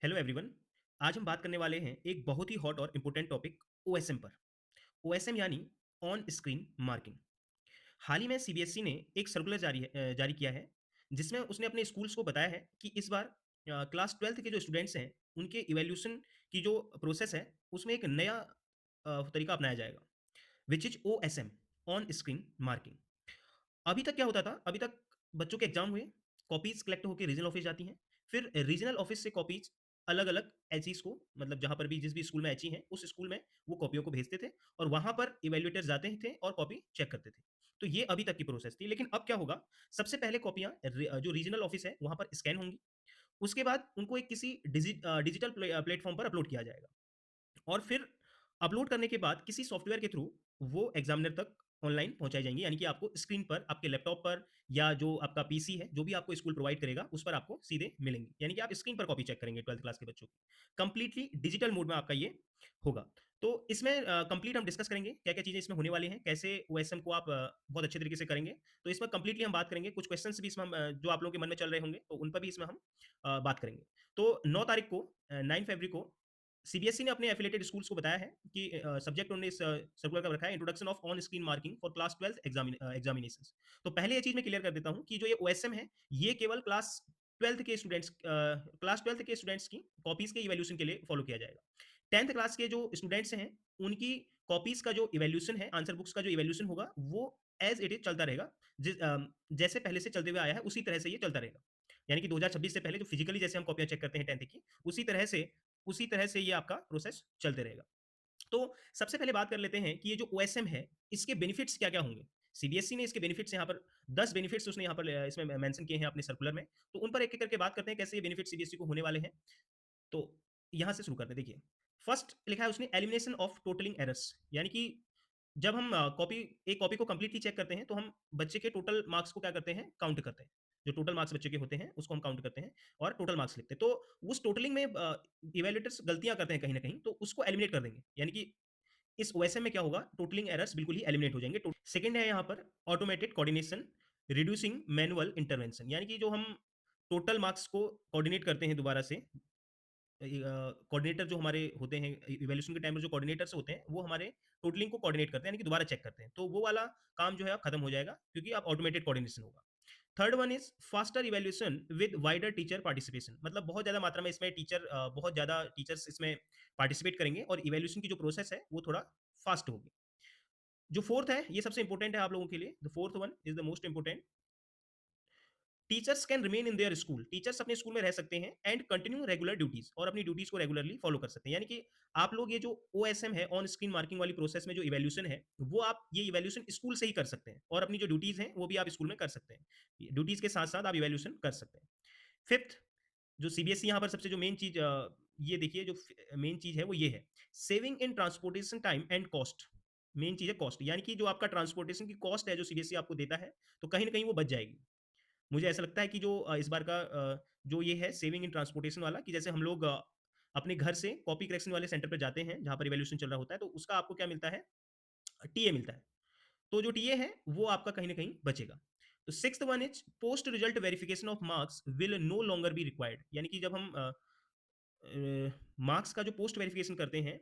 Hello everyone. आज हम बात करने वाले हैं एक बहुत ही हॉट और इम्पोर्टेंट टॉपिक ओएसएम पर। ओएसएम यानी ऑन स्क्रीन मार्किंग। हाल ही में सीबीएसई ने एक सर्कुलर जारी किया है, जिसमें उसने अपने स्कूल्स को बताया है कि इस बार क्लास 12th के जो स्टूडेंट्स हैं, उनके इवैल्यूएशन की जो प्रोसेस है, उसमें एक नया तरीका अपनाया जाएगा, which is OSM, on screen marking. अभी तक क्या होता था? अभी तक बच्चों के एग्ज़ाम हुए, कॉपीज़ कलेक्ट होके रीजनल ऑफ़िस जाती हैं, फिर रीजनल ऑफ़िस से कॉपीज़ अलग-अलग एचईज़ को, मतलब जहाँ पर भी जिस भी स्कूल में एचई हैं, उस स्कूल में वो कॉपियों को भेजते थे और वहाँ पर इवैल्यूएटर्स जाते थे और कॉपी चेक करते थे। तो ये अभी तक की प्रोसेस थी, लेकिन अब क्या होगा? सबसे पहले कॉपियाँ जो रीजनल ऑफ़िस है, वहाँ पर स्कैन होंगी। उसके बाद उनको एक किसी डिजिटल प्लेटफ़ॉर्म पर अपलोड किया जाएगा। और फिर अपलोड करने के बाद किसी सॉफ्टवेयर के थ्रू वो एग्जामिनर तक ऑनलाइन पहुंचाई जाएंगी, यानी कि आपको स्क्रीन पर आपके लैपटॉप पर या जो आपका पीसी है, जो भी आपको स्कूल प्रोवाइड करेगा, उस पर आपको सीधे मिलेंगी, यानी कि आप स्क्रीन पर कॉपी चेक करेंगे 12th क्लास के बच्चों की। कंप्लीटली डिजिटल मोड में आपका ये होगा। तो इसमें कंप्लीट हम डिस्कस करेंगे क्या क्या चीज़ें इसमें होने वाली हैं, कैसे ओएसएम को आप बहुत अच्छे तरीके से करेंगे। तो इसमें कंप्लीटली हम बात करेंगे, कुछ क्वेश्चंस भी इसमें हम जो आप लोगों के मन में चल रहे होंगे, तो उन पर भी इसमें हम बात करेंगे। तो 9 तारीख को 9 फरवरी को सीबीएसई ने अपने एफिलिएटेड स्कूल्स को बताया है कि सब्जेक्ट उन्होंने इस सर्कुलर का रखा है, introduction of on screen marking for class 12 examinations. तो पहले ये चीज़ मैं क्लियर कर देता हूँ कि जो ये ओएसएम है, ये केवल क्लास 12th के स्टूडेंट्स की कॉपीज़ के इवैल्यूएशन के लिए फॉलो किया जाएगा। 10th क्लास के जो स्टूडेंट्स हैं, उनकी कॉपीज़ का जो इवैल्यूएशन है, आंसर बुक्स का जो इवैल्यूएशन होगा, वो एज़ इट इज़ चलता रहेगा। जैसे पहले से चलते हुए आया है, उसी तरह से ये चलता रहेगा। यानी कि 2026 से पहले जो फिजिकली जैसे हम कॉपियाँ चेक करते हैं 10th की, उसी तरह से ये आपका प्रोसेस चलते रहेगा। तो सबसे पहले बात कर लेते हैं कि ये जो ओएसएम है, इसके बेनिफिट्स क्या-क्या होंगे? सीबीएसई ने इसके बेनिफिट्स यहाँ पर 10 बेनिफिट्स उसने यहाँ पर इसमें मेंशन किए हैं अपने सर्कुलर में। तो उन पर एक-एक करके बात करते हैं, कैसे ये बेनिफिट सीबीएसई को होने वाले हैं। तो यहाँ से शुरू करते हैं, देखिए। फर्स्ट लिखा है उसने, एलिमिनेशन ऑफ टोटलिंग एरर्स, यानी कि जब हम एक कॉपी को कंप्लीटली चेक करते हैं, तो हम बच्चे के टोटल मार्क्स को क्या करते हैं, काउंट करते हैं। जो टोटल मार्क्स बच्चे के होते हैं, उसको हम काउंट करते हैं और टोटल मार्क्स लिखते हैं। तो उस टोटलिंग में इवैल्यूएटर्स गलतियाँ करते हैं कहीं न कहीं, तो उसको एलिमिनेट कर देंगे। यानी कि इस ओएसएम में क्या होगा, टोटलिंग एरर्स बिल्कुल ही एलिमिनेट हो जाएँगे। सेकंड है यहाँ पर automated coordination, reducing manual intervention, यानी कि जो हम टोटल मार्क्स को कोऑर्डिनेट करते हैं दोबारा से, कोऑर्डिनेटर जो हमारे होते हैं इवैल्यूएशन के टाइम में, जो कोऑर्डिनेटर्स होते हैं, वो हमारे टोटलिंग को कोऑर्डिनेट करते हैं, यानी कि दोबारा चेक करते हैं। तो वो वाला काम जो है अब खत्म हो जाएगा, क्योंकि अब ऑटोमेटेड कोऑर्डिनेशन होगा। Third one is faster evaluation with wider teacher participation, मतलब बहुत ज़्यादा मात्रा में इसमें बहुत ज़्यादा टीचर्स इसमें पार्टिसिपेट करेंगे और इवैल्यूएशन की जो प्रोसेस है, वो थोड़ा फास्ट होगी। जो फोर्थ है, ये सबसे इंपॉर्टेंट है आप लोगों के लिए। The fourth one is the most important. Teachers can remain in their school, teachers अपने स्कूल में रह सकते हैं एंड कंटिन्यू रेगुलर ड्यूटीज, और अपनी ड्यूटीज को रेगुलरली फॉलो कर सकते हैं। यानी कि आप लोग ये जो ओएसएम है, ऑन स्क्रीन मार्किंग वाली प्रोसेस में जो इवैल्यूएशन है, वो आप ये इवैल्यूएशन स्कूल से ही कर सकते हैं, और अपनी जो ड्यूटीज हैं, वो भी आप स्कूल में कर सकते हैं। ड्यूटीज के साथ साथ आप इवैल्यूएशन कर सकते हैं। फिफ्थ, जो सीबीएसई यहाँ पर सबसे जो मेन चीज, ये देखिए, जो मेन चीज है वो ये है, saving in transportation time and cost. Main चीज है कॉस्ट, यानी कि जो आपका ट्रांसपोर्टेशन की कॉस्ट है, जो सीबीएसई आपको देता है, तो कहीं ना कहीं वो बच जाएगी। मुझे ऐसा लगता है कि जो इस बार का जो ये है सेविंग इन ट्रांसपोर्टेशन वाला, कि जैसे हम लोग अपने घर से कॉपी करेक्शन वाले सेंटर पे जाते हैं, जहाँ पर इवैल्यूएशन चल रहा होता है, तो उसका आपको क्या मिलता है, टीए मिलता है। तो जो टीए है, वो आपका कहीं न कहीं बचेगा। तो sixth one is post result verification of marks will no longer be required, यानी कि जब हम मार्क्स का जो पोस्ट वेरिफिकेशन करते हैं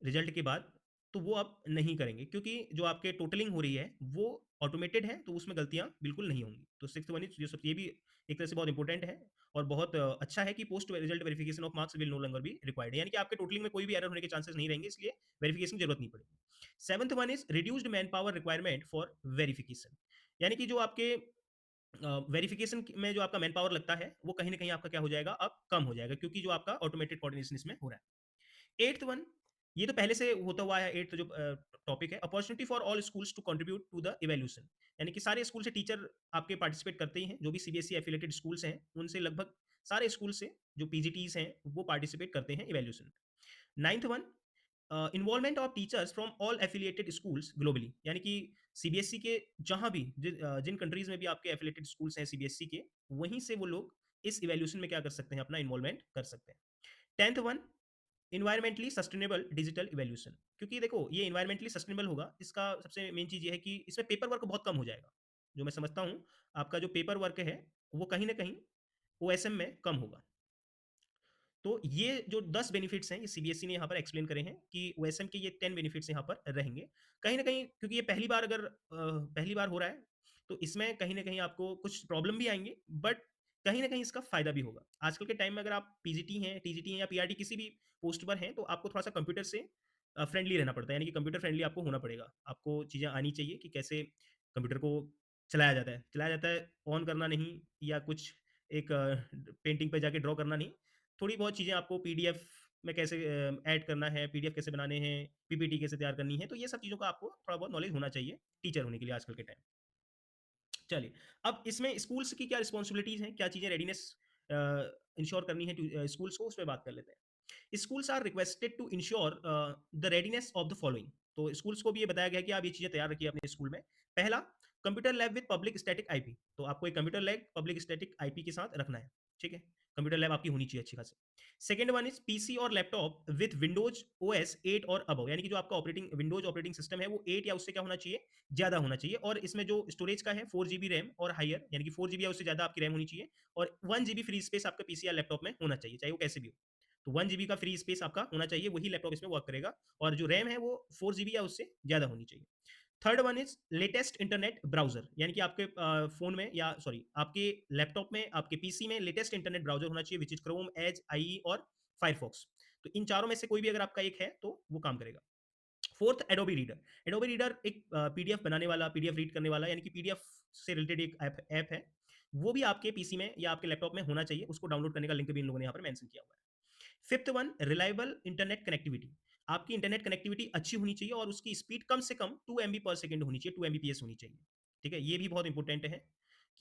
रिजल्ट के बाद, तो वो अब नहीं करेंगे, क्योंकि जो आपके टोटलिंग हो रही है, वो ऑटोमेटेड है, तो उसमें गलतियाँ बिल्कुल नहीं होंगी। तो सिक्स्थ वन इज़ ये भी एक तरह से बहुत इंपॉर्टेंट है, और बहुत अच्छा है कि post result verification of marks will no longer be required, यानी कि आपके टोटलिंग में कोई भी एरर होने के चांसेस नहीं रहेंगे, इसलिए वेरिफिकेशन की जरूरत नहीं पड़ेगी। Seventh one is reduced man power requirement for verification, यानी कि जो आपके वेरिफिकेशन में जो आपका मैन पावर लगता है, वो कहीं ना कहीं आपका क्या हो जाएगा, अब कम हो जाएगा, क्योंकि जो आपका ऑटोमेटेड कोऑर्डिनेशन इसमें हो रहा है। एट्थ वन, ये तो पहले से होता हुआ है, एट्थ जो टॉपिक है, opportunity for all schools to contribute to the evaluation, यानी कि सारे स्कूल से टीचर आपके पार्टिसिपेट करते ही हैं, जो भी सीबीएसई एफिलेटेड स्कूल्स हैं, उनसे लगभग सारे स्कूल से जो पीजीटीज हैं, वो पार्टिसिपेट करते हैं इवैल्यूएशन में। Ninth one, involvement of teachers from all affiliated schools globally, यानी कि सीबीएसई के जहां भी जिन कंट्रीज में भी आपके एफिलिएटेड स्कूल्स हैं सीबीएसई के, वहीं से वो लोग इस इवैल्यूएशन में क्या कर सकते हैं, अपना इन्वॉल्वमेंट कर सकते हैं। Tenth one, environmentally sustainable digital evaluation, क्योंकि देखो ये इन्वायरमेंटली सस्टेनेबल होगा, इसका सबसे मेन चीज़ ये है कि इसमें पेपर वर्क बहुत कम हो जाएगा। जो मैं समझता हूँ, आपका जो पेपर वर्क है, वो कहीं न कहीं ओएसएम में कम होगा। तो ये जो 10 बेनिफिट्स हैं, ये सीबीएसई ने यहाँ पर एक्सप्लेन करे हैं कि ओएसएम के ये 10 बेनिफिट्स यहाँ पर रहेंगे। कहीं न कहीं क्योंकि ये पहली बार अगर पहली बार हो रहा है, तो इसमें कहीं न कहीं आपको कुछ प्रॉब्लम भी आएँगी, बट कहीं न कहीं इसका फ़ायदा भी होगा। आजकल के टाइम में अगर आप पीजीटी हैं, टीजीटी हैं या पीआरटी किसी भी पोस्ट पर हैं, तो आपको थोड़ा-सा कंप्यूटर से फ्रेंडली रहना पड़ता है, यानी कि कंप्यूटर फ्रेंडली आपको होना पड़ेगा। आपको चीज़ें आनी चाहिए कि कैसे कंप्यूटर को चलाया जाता है। चलाया जाता है, ऑन करना नहीं या कुछ एक पेंटिंग पे जाके ड्रॉ करना नहीं। थोड़ी बहुत चीज़ें आपको पीडीएफ में कैसे ऐड करना है, पीडीएफ कैसे बनाने हैं, पीपीटी कैसे तैयार करनी है, तो ये सब चीज़ों का आपको थोड़ा बहुत नॉलेज होना चाहिए टीचर होने के लिए आजकल के टाइम। चलिए, अब इसमें स्कूल्स की क्या रिस्पॉन्सिबिलिटीज़ हैं, क्या चीज़ें रेडीनेस इंश्योर करनी है स्कूल्स को, उस पे बात कर लेते हैं। Schools are requested to ensure the readiness of the following. तो स्कूल्स को भी ये बताया गया है कि आप ये चीज़ें तैयार रखिए अपने स्कूल में। पहला, computer lab with public static IP. तो आपको एक computer lab public static IP के साथ रखना है, ठीक है? कंप्यूटर लैब आपकी होनी चाहिए अच्छी खासी। सेकंड वन इज़ पीसी और लैपटॉप विथ विंडोज़ ओएस 8 और अबव, यानी कि जो आपका विंडोज़ ऑपरेटिंग सिस्टम है वो 8 या उससे क्या होना चाहिए, ज़्यादा होना चाहिए, और इसमें जो स्टोरेज का है 4 जीबी रैम और हायर, यानी कि 4 जीबी या उससे ज़्यादा आपकी रैम होनी चाहिए, और 1 जीबी फ्री स्पेस आपका पीसी या लैपटॉप में होना चाहिए, चाहे वो कैसे भी हो। तो 1 जीबी का फ्री स्पेस आपका होना चाहिए, वही लैपटॉप इसमें वर्क करेगा, और जो रैम है वो 4 जीबी या उससे ज़्यादा होनी चाहिए। Third one is latest internet browser, यानी कि आपके फ़ोन में या सॉरी आपके लैपटॉप में, आपके पीसी में लेटेस्ट इंटरनेट ब्राउज़र होना चाहिए, which is Chrome, Edge, IE और फायरफॉक्स। तो इन चारों में से कोई भी अगर आपका एक है, तो वो काम करेगा। Fourth, Adobe reader. Adobe reader एक पीडीएफ बनाने वाला, पीडीएफ रीड करने वाला, यानी कि पीडीएफ से रिलेटेड एक ऐप है। वो भी आपके पीसी में या आपके लैपटॉप में होना चाहिए। उसको डाउनलोड करने का लिंक भी इन लोगों ने यहाँ पर मेंशन किया हुआ है। Fifth one, reliable internet connectivity. आपकी इंटरनेट कनेक्टिविटी अच्छी होनी चाहिए और उसकी स्पीड कम से कम 2 एमबी पर सेकंड होनी चाहिए, 2 एमबीपीएस होनी चाहिए। ठीक है, ये भी बहुत इंपॉर्टेंट है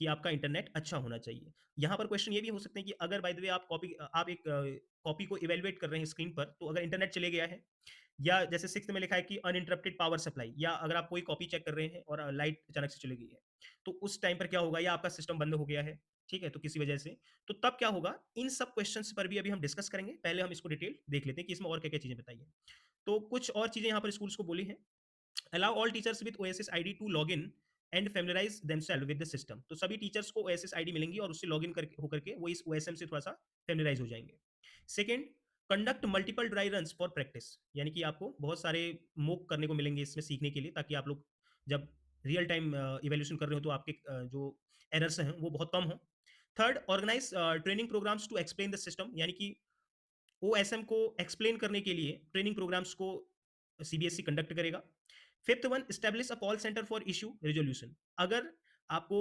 कि आपका इंटरनेट अच्छा होना चाहिए। यहाँ पर क्वेश्चन ये भी हो सकते हैं कि अगर बाय द वे आप एक कॉपी को इवैल्यूएट कर रहे हैं स्क्रीन पर, तो अगर इंटरनेट चले गया है, या जैसे 6th में लिखा है कि अनइंटरप्टेड पावर सप्लाई, या अगर आप कोई कॉपी चेक कर रहे हैं और लाइट अचानक से चली गई है, तो उस टाइम पर क्या होगा, या आपका सिस्टम बंद हो गया है, ठीक है, तो किसी वजह से, तो तब क्या होगा, इन सब क्वेश्चंस पर भी अभी हम डिस्कस करेंगे। पहले हम इसको डिटेल देख लेते हैं कि इसमें और क्या-क्या चीज़ें बताई हैं। तो कुछ और चीज़ें यहाँ पर स्कूल्स को बोली हैं। Allow all teachers with OSS ID to log in and familiarise themselves with the system. तो सभी टीचर्स को ओएसएस आईडी मिलेंगी और उससे लॉग इन करके होकर के वो इस ओएसएम से थोड़ा सा फैमिलियराइज हो जाएंगे। Second, conduct multiple dry run for practice, यानी कि आपको बहुत सारे मोक करने को मिलेंगे इसमें सीखने के लिए, ताकि आप लोग जब रियल टाइम इवेल्यूशन कर रहे हो तो आपके जो एरर्स हैं वो बहुत कम हो। Third, organise training programs to explain the system, यानी कि ओएसएम को एक्सप्लेन करने के लिए ट्रेनिंग प्रोग्राम्स को सीबीएसई कंडक्ट करेगा। Fifth one, establish a call centre for issue resolution. अगर आपको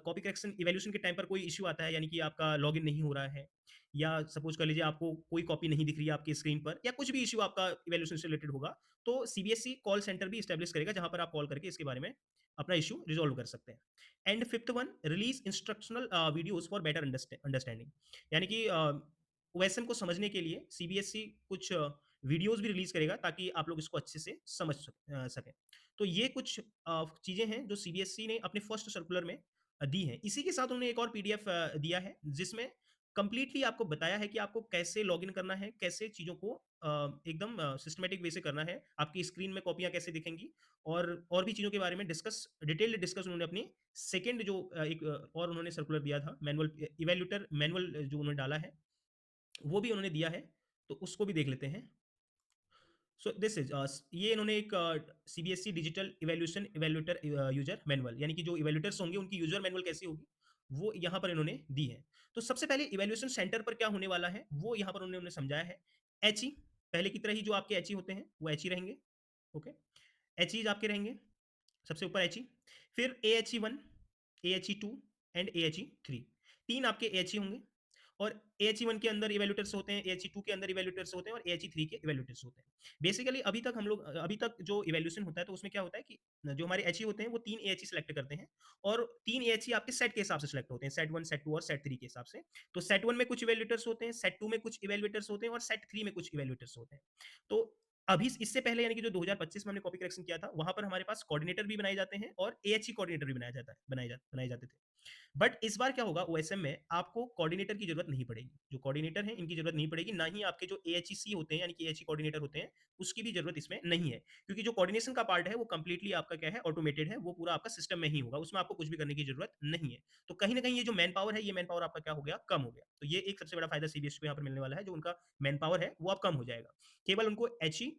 कॉपी करेक्शन इवैल्यूएशन के टाइम पर कोई इश्यू आता है, यानी कि आपका लॉगिन नहीं हो रहा है, या सपोज कर लीजिए आपको कोई कॉपी नहीं दिख रही है आपकी स्क्रीन पर, या कुछ भी इश्यू आपका इवैल्यूएशन से रिलेटेड होगा, तो सीबीएसई कॉल सेंटर भी एस्टैब्लिश करेगा, जहां पर आप कॉल करके इसके बारे में अपना इश्यू रिजॉल्व कर सकते हैं। And fifth one, release instructional videos for better understanding, यानी कि ओएसएम को समझने के लिए सीबीएसई कुछ वीडियोज़ भी रिलीज़ करेगा, ताकि आप लोग इसको अच्छे से समझ सकें। तो ये कुछ चीज़ें हैं जो सीबीएसई ने अपने फर्स्ट सर्कुलर में दी हैं। इसी के साथ उन्होंने एक और पीडीएफ दिया है, जिसमें कंप्लीटली आपको बताया है कि आपको कैसे लॉगिन करना है, कैसे चीज़ों को एकदम सिस्टमैटिक वे से करना है, आपकी स्क्रीन में कॉपियाँ कैसे दिखेंगी, और भी चीज़ों के बारे में डिटेल्ड डिस्कस उन्होंने अपनी सेकंड जो और उन्होंने सर्कुलर दिया था, मैनुअल इवैल्यूएटर मैनुअल जो उन्होंने डाला है, वो भी उन्होंने दिया है, तो उसको भी देख लेते हैं। सो दिस इज ये इन्होंने एक CBSE digital evaluation evaluator user manual, यानी कि जो इवैल्यूएटर्स होंगे उनकी यूजर मैनुअल कैसी होगी, वो यहाँ पर इन्होंने दी है। तो सबसे पहले इवैल्यूएशन सेंटर पर क्या होने वाला है, वो यहाँ पर उन्होंने समझाया है। एचई, पहले की तरह ही जो आपके एचई होते हैं वो एचई रहेंगे। ओके, एचईज आपके रहेंगे सबसे ऊपर एचई, फिर A H E one, A H E two and A H E three, तीन आपके ए एच ई होंगे, और ए एच ई वन के अंदर इवेल्यूटर्स होते हैं, ए एच ई टू के अंदर इवेल्यूटर्स होते हैं, और ए एच ई थ्री के इवेल्यूटर्स होते हैं। बेसिकली अभी तक हम लोग अभी तक जो इवेल्यूशन होता है, तो उसमें क्या होता है कि जो हमारे एच ई होते हैं वो तीन ए एच ई सेलेक्ट करते हैं, और तीन ए एच ई आपके सेट के हिसाब से सेलेक्ट होते हैं, सेट वन, सेट टू और सेट थ्री के हिसाब से। तो सेट वन में कुछ इवेल्यूटर्स होते हैं, सेट टू में कुछ इवेल्यूटर्स होते हैं, और सेट थ्री में कुछ इवेल्यूटर्स होते हैं। तो अभी इससे पहले यानी कि जो 2025 में हमने कॉपी करेक्शन किया था, वहाँ पर हमारे पास कोऑर्डिनेटर भी बनाए जाते हैं और एएचई कोऑर्डिनेटर भी बनाए जाते थे। बट इस बार क्या होगा, ओएसएम में आपको कोऑर्डिनेटर की जरूरत नहीं पड़ेगी। जो कोऑर्डिनेटर हैं इनकी जरूरत नहीं पड़ेगी, ना ही आपके जो एएचईसी होते हैं यानी कि एएचई कोऑर्डिनेटर होते हैं उसकी भी जरूरत इसमें नहीं है, क्योंकि जो कोऑर्डिनेशन का पार्ट है वो कंप्लीटली आपका क्या है, ऑटोमेटेड है, वो पूरा आपका सिस्टम में ही होगा, उसमें आपको कुछ भी करने की जरूरत नहीं है। तो कहीं ना कहीं ये जो मैन पावर है, ये मैन पावर आपका क्या हो गया, कम हो गया। तो ये एक सबसे बड़ा फायदा सीबीएसई को यहाँ पर मिलने वाला है, जो उनका मैन पावर है वो अब कम हो जाएगा। केवल उनको एचई,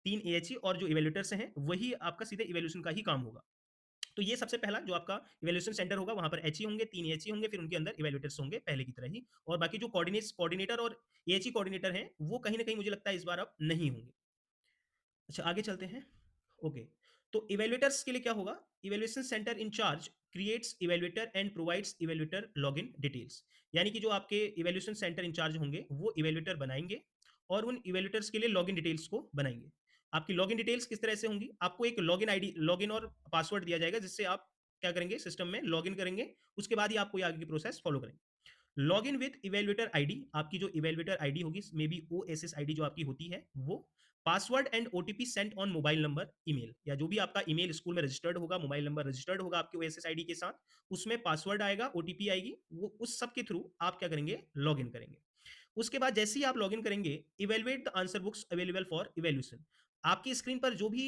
3 एएचई और जो इवेल्युएटर्स हैं वही आपका सीधे इवेल्यूशन का ही काम होगा। तो ये सबसे पहला जो आपका इवेल्यूशन सेंटर होगा, वहां पर एचई होंगे, 3 एचई होंगे, फिर उनके अंदर इवेल्युएटर्स होंगे पहले की तरह ही, और बाकी जो कोऑर्डिनेटर और एएचई कोऑर्डिनेटर हैं वो कहीं ना कहीं मुझे लगता है इस बार अब नहीं होंगे। अच्छा, आगे चलते हैं। ओके, तो इवेल्युएटर्स के लिए क्या होगा, evaluation centre in charge creates evaluator and provides evaluator login details. यानी कि जो आपके इवेल्युएशन सेंटर इंचार्ज होंगे वो इवेल्युएटर बनाएंगे और उन इवेल्युएटर्स के लिए लॉगिन डिटेल्स को बनाएंगे। आपकी लॉगिन डिटेल्स किस तरह से होंगी, आपको एक लॉगिन आईडी, लॉगिन और पासवर्ड दिया जाएगा, जिससे आप क्या करेंगे, सिस्टम में लॉगिन करेंगे, उसके बाद ही आपको ये आगे की प्रोसेस फॉलो करेंगे। लॉगिन विद इवेल्युएटर आईडी, आपकी जो इवेल्युएटर आईडी होगी, मे बी ओएसएस आईडी जो आपकी होती है वो, password and OTP Saint on mobile number, email, या जो भी आपका ईमेल स्कूल में रजिस्टर्ड होगा, मोबाइल नंबर रजिस्टर्ड होगा आपके ओएसएस आईडी के साथ, उसमें पासवर्ड आएगा, ओटीपी आएगी, वो उस सब के थ्रू आप क्या करेंगे, लॉगिन करेंगे। उसके बाद जैसे ही आप लॉगिन करेंगे, evaluate the answer books available for evaluation, आपकी स्क्रीन पर जो भी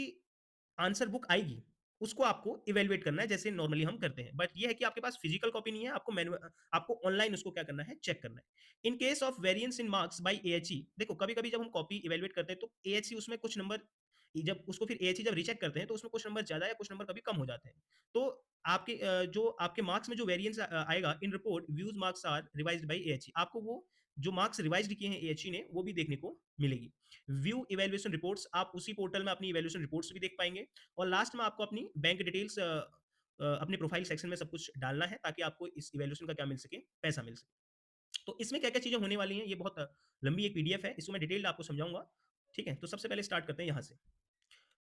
आंसर बुक आएगी उसको आपको इवेलुएट करना है, जैसे नॉर्मली हम करते हैं। बट ये है कि आपके पास फिजिकल कॉपी नहीं है, आपको मैनुअल, आपको ऑनलाइन उसको क्या करना है, चेक करना है। In case of variance in marks by AHE, देखो कभी कभी जब हम कॉपी इवेलुएट करते हैं तो एएचई उसमें कुछ नंबर, जब उसको फिर एएचई जब रिचेक करते हैं तो उसमें कुछ नंबर ज्यादा या कुछ नंबर कभी कम हो जाते हैं। तो आपके जो आपके मार्क्स में जो वेरिएंस आएगा in report views marks are revised by AHE, आपको वो जो मार्क्स रिवाइज्ड किए हैं एएचई ने वो भी देखने को मिलेगी। व्यू इवेल्युएशन रिपोर्ट्स, आप उसी पोर्टल में अपनी इवेल्युएशन रिपोर्ट्स भी देख पाएंगे। और लास्ट में आपको अपनी बैंक डिटेल्स अपने प्रोफाइल सेक्शन में सब कुछ डालना है, ताकि आपको इस इवेल्युएशन का क्या मिल सके, पैसा मिल सके। तो इसमें क्या क्या चीजें होने वाली हैं, ये बहुत लंबी एक पीडीएफ है, इसको मैं डिटेल आपको समझाऊंगा। ठीक है, तो सबसे पहले स्टार्ट करते हैं यहाँ से।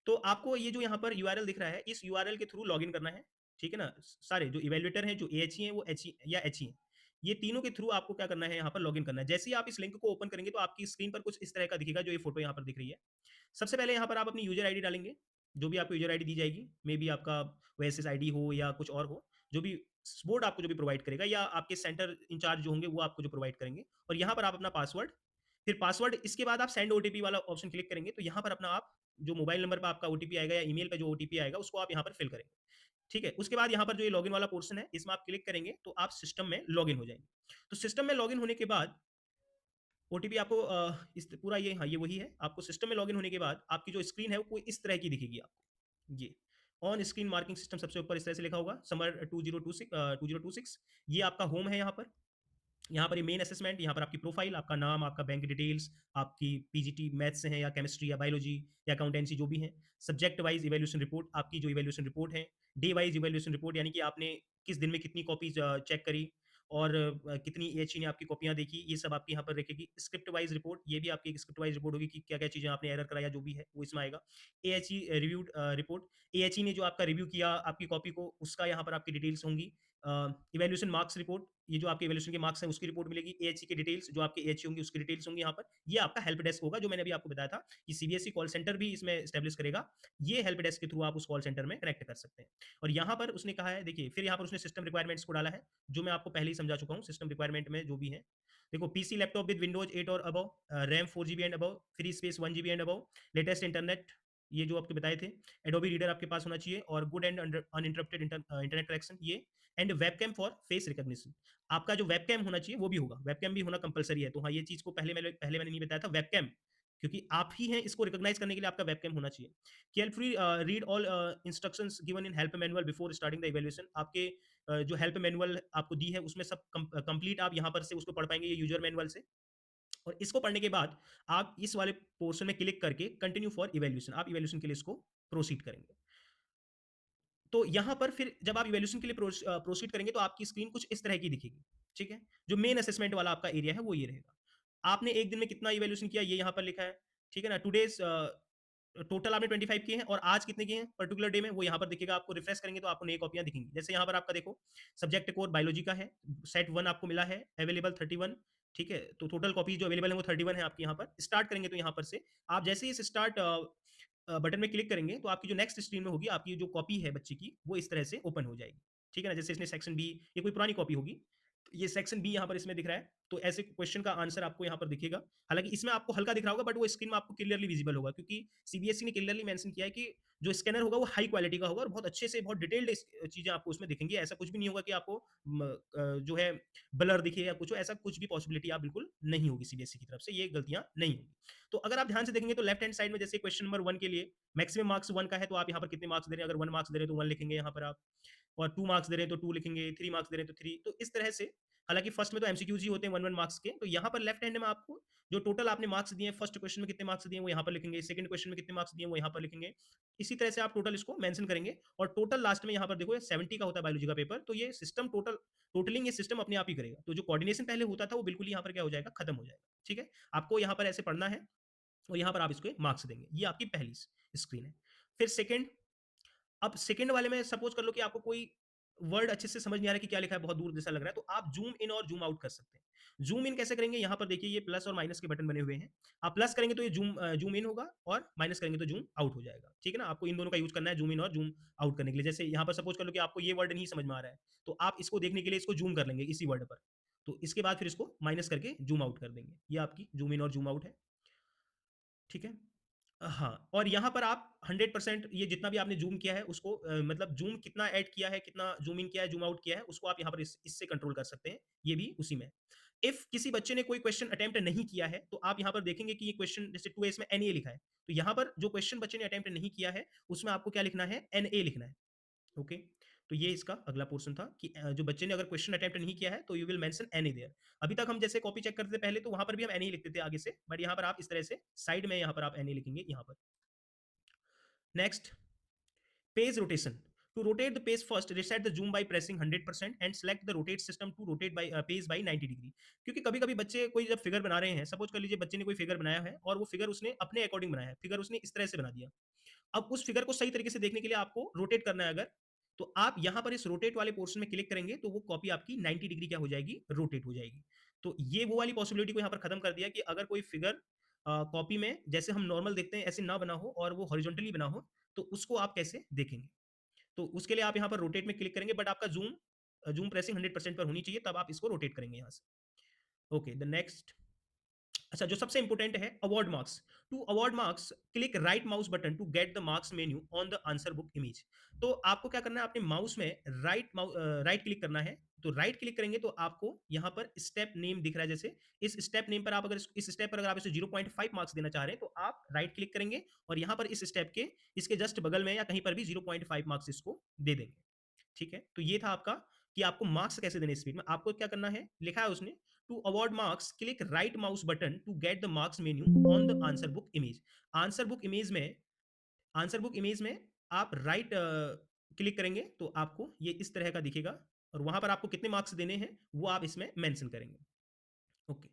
तो आपको ये जो यहाँ पर यूआरएल दिख रहा है, इस यूआरएल के थ्रू लॉगिन करना है। ठीक है ना, सारे जो इवेल्युएटर हैं, जो एएचई हैं, वो एचई या एचई हैं, ये तीनों के थ्रू आपको क्या करना है, यहाँ पर लॉगिन करना है। जैसे ही आप इस लिंक को ओपन करेंगे तो आपकी स्क्रीन पर कुछ इस तरह का दिखेगा, जो ये फोटो यहाँ पर दिख रही है। सबसे पहले यहाँ पर आप अपनी यूजर आईडी डालेंगे, जो भी आपको यूजर आईडी दी जाएगी, मे बी आपका ओएसएस आईडी हो या कुछ और हो, जो भी बोर्ड आपको जो भी प्रोवाइड करेगा, या आपके सेंटर इंचार्ज जो होंगे वो आपको जो प्रोवाइड करेंगे। और यहाँ पर आप अपना पासवर्ड, फिर पासवर्ड, इसके बाद आप सेंड ओटीपी वाला ऑप्शन क्लिक करेंगे, तो यहाँ पर अपना आप जो मोबाइल नंबर पर आपका ओटीपी आएगा या ईमेल पे जो ओटीपी आएगा उसको आप यहाँ पर फिल करेंगे। ठीक है, उसके बाद यहाँ पर जो ये लॉगिन वाला पोर्शन है इसमें आप क्लिक करेंगे तो आप सिस्टम में लॉगिन हो जाएंगे। तो सिस्टम में लॉगिन होने के बाद ओटीपी आपको इस पूरा ये, हाँ ये वही है, आपको सिस्टम में लॉगिन होने के बाद आपकी जो स्क्रीन है वो कोई इस तरह की दिखेगी आपको। ये ऑन स्क्रीन मार्किंग सिस्टम सबसे ऊपर इस तरह से लिखा होगा, समर 2026, ये आपका होम है। यहाँ पर ये मेन असेसमेंट, यहाँ पर आपकी प्रोफाइल, आपका नाम, आपका बैंक डिटेल्स, आपकी पीजीटी मैथ्स से है या केमिस्ट्री या बायोलॉजी या अकाउंटेंसी जो भी है, सब्जेक्ट वाइज इवेल्यूशन रिपोर्ट, आपकी जो इवेल्यूशन रिपोर्ट है, डे वाइज इवेल्यूशन रिपोर्ट, यानी कि आपने किस दिन में कितनी कॉपीज चेक करी और कितनी एच ने आपकी कॉपियां देखी, ये सब आपकी यहाँ पर रखेगी। स्क्रिप्ट वाइज रिपोर्ट, ये भी आपकी एक स्क्रिप्ट वाइज रिपोर्ट होगी कि क्या क्या चीज़ें आपने एरर कराया, जो भी है वो इसमें आएगा। A H reviewed report, A H ने जो आपका रिव्यू किया आपकी कॉपी को, उसका यहाँ पर आपकी डिटेल्स होंगी। इवेल्यूशन मार्क्स रिपोर्ट, ये जो आपके इवेल्यूशन के मार्क्स हैं उसकी रिपोर्ट मिलेगी। एएचसी की डिटेल्स, जो आपके एएचसी होंगी उसकी डिटेल्स होंगी यहाँ पर। ये आपका हेल्प डेस्क होगा, जो मैंने अभी आपको बताया था कि सीबीएसई कॉल सेंटर भी इसमें एस्टेब्लिश करेगा। ये हेल्प डेस्क के थ्रू आप उस कॉल सेंटर में कनेक्ट कर सकते हैं। और यहाँ पर उसने कहा है, देखिए फिर यहाँ पर उसने सिस्टम रिक्वायरमेंट्स को डाला है, जो मैं आपको पहले ही समझा चुका हूँ। सिस्टम रिक्वायरमेंट में जो भी है, देखो पीसी लैपटॉप विद विंडोज 8 और above, RAM 4 GB and above, free space 1 GB and above, latest internet, ये जो आपके बताए थे, एडोबी रीडर आपके पास होना चाहिए, और good and uninterrupted internet connection, ये and webcam for face recognition, आपका जो वेबकैम होना चाहिए वो भी होगा, वेबकैम भी होना कंपलसरी है। तो हाँ, ये चीज को पहले मैंने नहीं बताया था, वेबकैम, क्योंकि आप ही हैं, इसको रिकॉग्नाइज करने के लिए आपका वेबकैम होना चाहिए। Carefully read all instructions given in help manual before starting the evaluation, आपके जो हेल्प मैनुअल आपको दी है उसमें सब कंप्लीट आप यहाँ पर से उसको पढ़ पाएंगे, ये यूजर मैनुअल से। और इसको पढ़ने के बाद आप इस वाले पोर्शन में क्लिक करके कंटिन्यू फॉर इवैल्यूएशन, आप इवैल्यूएशन के लिए इसको प्रोसीड करेंगे। तो यहाँ पर फिर जब आप इवैल्यूएशन के लिए प्रोसीड करेंगे तो आपकी स्क्रीन कुछ इस तरह की दिखेगी। ठीक है, जो मेन असेसमेंट वाला आपका एरिया है वो ये रहेगा। आपने एक दिन में कितना इवैल्यूएशन किया ये यहाँ पर लिखा है। ठीक है ना, टुडेज टोटल आपने 25 किए हैं और आज कितने किए हैं पर्टिकुलर डे में, वो यहाँ पर दिखेगा। आपको रिफ्रेश करेंगे तो आपको नई कॉपियां दिखेंगी। जैसे यहाँ पर आपका देखो, सब्जेक्ट कोर बायोलॉजी का है, सेट 1 आपको मिला है, अवेलेबल 31, ठीक है? तो टोटल कॉपी जो अवेलेबल है वो 31 है आपके यहाँ पर। स्टार्ट करेंगे तो यहाँ पर से आप जैसे ही इस स्टार्ट बटन में क्लिक करेंगे तो आपकी जो नेक्स्ट स्क्रीन में होगी, आपकी जो कॉपी है बच्चे की, वो इस तरह से ओपन हो जाएगी। ठीक है ना? जैसे इसने सेक्शन बी, ये कोई पुरानी कॉपी होगी, तो ये सेक्शन बी यहाँ पर इसमें दिख रहा है, तो ऐसे क्वेश्चन का आंसर आपको यहाँ पर दिखेगा। हालाँकि इसमें आपको हल्का दिख रहा होगा, बट वो स्क्रीन में आपको क्लियरली विजिबल होगा, क्योंकि सीबीएसई ने क्लियरली मेंशन किया है कि जो स्कैनर होगा वो हाई क्वालिटी का होगा और बहुत अच्छे से बहुत डिटेल्ड चीज़ें आपको उसमें दिखेंगी। ऐसा कुछ भी नहीं होगा कि आपको जो है ब्लर दिखे या कुछ हो, ऐसा कुछ भी पॉसिबिलिटी आप बिल्कुल नहीं होगी सीबीएसई की तरफ से, ये गलतियाँ नहीं होंगी। तो अगर आप ध्यान से देखेंगे तो लेफ्ट हैंड साइड में जैसे क्वेश्चन नंबर 1 के लिए मैक्सिमम मार्क्स 1 का है, तो आप यहाँ पर कितने मार्क्स दे रहे हैं, अगर 1 मार्क्स दे रहे हैं तो 1 लिखेंगे यहाँ पर आप, और 2 मार्क्स दे रहे हैं तो 2 लिखेंगे, 3 मार्क्स दे रहे हैं तो 3, तो इस तरह से। हालाँकि फर्स्ट में तो एमसीक्यूज़ ही होते हैं 1-1 मार्क्स के, तो यहाँ पर लेफ्ट हैंड में आपको जो टोटल आपने मार्क्स दिए हैं, फर्स्ट क्वेश्चन में कितने मार्क्स दिए हैं वो यहाँ पर लिखेंगे, सेकंड क्वेश्चन में कितने मार्क्स दिए हैं वो यहाँ पर लिखेंगे। इसी तरह से आप टोटल इसको मेंशन करेंगे, और टोटल लास्ट में यहाँ पर देखो 70 का होता है बायोलॉजी का पेपर, तो ये सिस्टम टोटलिंग ये सिस्टम अपने आप ही करेगा। तो जो कोऑर्डिनेशन पहले होता था वो बिल्कुल यहाँ पर क्या हो जाएगा, खत्म हो जाएगा। ठीक है? आपको यहाँ पर ऐसे पढ़ना है और यहाँ पर आप इसको मार्क्स देंगे। ये आपकी पहली स्क्रीन है। फिर सेकंड, अब सेकंड वाले में सपोज कर लो कि आपको कोई वर्ड अच्छे से समझ नहीं आ रहा है कि क्या लिखा है, बहुत दूर जैसा लग रहा है, तो आप जूम इन और जूम आउट कर सकते हैं। जूम इन कैसे करेंगे, यहाँ पर देखिए ये प्लस और माइनस के बटन बने हुए हैं। आप प्लस करेंगे तो ये जूम इन होगा, और माइनस करेंगे तो जूम आउट हो जाएगा। ठीक है ना? आपको इन दोनों का यूज करना है, जूम इन और जूम आउट करने के लिए। जैसे यहाँ पर सपोज कर लो कि आपको ये वर्ड नहीं समझ में आ रहा है, तो आप इसको देखने के लिए इसको जूम कर लेंगे इसी वर्ड पर, तो इसके बाद फिर इसको माइनस करके जूम आउट कर देंगे। ये आपकी जूम इन और जूम आउट है। ठीक है? हाँ, और यहाँ पर आप 100% ये जितना भी आपने ज़ूम किया है उसको मतलब ज़ूम कितना ऐड किया है, कितना ज़ूम इन किया है, ज़ूम आउट किया है, उसको आप यहाँ पर इससे कंट्रोल कर सकते हैं। ये भी उसी में। इफ किसी बच्चे ने कोई क्वेश्चन अटेम्प्ट नहीं किया है, तो आप यहाँ पर देखेंगे कि ये क्वेश्चन जैसे 2 में एनए लिखा है। तो यहाँ पर जो क्वेश्चन बच्चे ने अटेम्प्ट नहीं किया है, उसमें आपको क्या लिखना है? एनए लिखना है। ओके, तो ये इसका अगला पोर्शन था कि जो बच्चे ने अगर क्वेश्चन अटेम्प्ट नहीं किया है तो you will mention any there. अभी तक हम जैसे कॉपी चेक करते थे पहले, तो वहां पर भी हम एनी लिखते थे आगे से, बट यहाँ पर आप इस तरह से साइड में यहाँ पर आप एनी लिखेंगे यहाँ पर। Next, page rotation. To rotate the page first, reset the zoom by pressing 100% and select the rotate system to rotate by page by 90 degree. क्योंकि कभी कभी बच्चे कोई जब फिगर बना रहे हैं, सपोज कर लीजिए बच्चे ने कोई फिगर बनाया है और वो फिगर उसने अपने अकॉर्डिंग बनाया है, फिगर उसने इस तरह से बना दिया। अब उस फिगर को सही तरीके से देखने के लिए आपको रोटेट करना है अगर, तो आप यहाँ पर इस रोटेट वाले पोर्शन में क्लिक करेंगे तो वो कॉपी आपकी 90 डिग्री क्या हो जाएगी, रोटेट हो जाएगी। तो ये वो वाली पॉसिबिलिटी को यहाँ पर खत्म कर दिया कि अगर कोई फिगर कॉपी में जैसे हम नॉर्मल देखते हैं ऐसे ना बना हो और वो हॉरिजॉन्टली बना हो, तो उसको आप कैसे देखेंगे। तो उसके लिए आप यहाँ पर रोटेट में क्लिक करेंगे, बट आपका जूम जूम प्रेसिंग 100% पर होनी चाहिए, तब आप इसको रोटेट करेंगे यहाँ से। Okay, the next. अच्छा, जो सबसे इंपॉर्टेंट है, award marks. To award marks, click right mouse button to get the marks menu on the answer book image. तो आपको क्या करना है, अपने माउस में राइट क्लिक करना है। तो राइट क्लिक करेंगे तो आपको यहाँ पर स्टेप नेम दिख रहा है, जैसे इस स्टेप नेम पर आप अगर इस स्टेप पर अगर आप इसे 0.5 मार्क्स देना चाह रहे हैं, तो आप राइट क्लिक करेंगे और यहाँ पर इस स्टेप के इसके जस्ट बगल में या कहीं पर भी 0.5 मार्क्स इसको दे देंगे। ठीक है? तो ये था आपका कि आपको मार्क्स कैसे देने स्पीड में। आपको क्या करना है, लिखा है उसने, to award marks click right mouse button to get the marks menu on the answer book image. Answer book image में आंसर बुक इमेज में आप राइट क्लिक करेंगे तो आपको ये इस तरह का दिखेगा, और वहां पर आपको कितने मार्क्स देने हैं वो आप इसमें मेंशन करेंगे। ओके,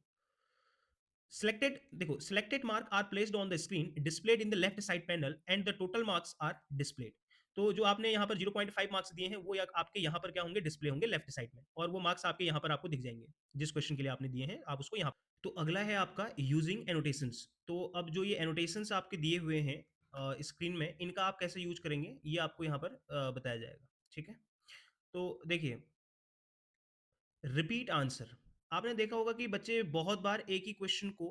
selected, देखो, selected mark are placed on the screen displayed in the left side panel and the total marks are displayed। तो जो आपने यहाँ पर 0.5 मार्क्स दिए हैं वो आपके यहाँ पर क्या होंगे, डिस्प्ले होंगे लेफ्ट साइड में, और वो मार्क्स आपके यहाँ पर आपको दिख जाएंगे जिस क्वेश्चन के लिए आपने दिए हैं, आप उसको यहाँ। तो अगला है आपका यूजिंग एनोटेशंस। तो अब जो ये एनोटेशंस आपके दिए हुए हैं स्क्रीन में, इनका आप कैसे यूज करेंगे ये आपको यहाँ पर बताया जाएगा। ठीक है? तो देखिए, रिपीट आंसर। आपने देखा होगा कि बच्चे बहुत बार एक ही क्वेश्चन को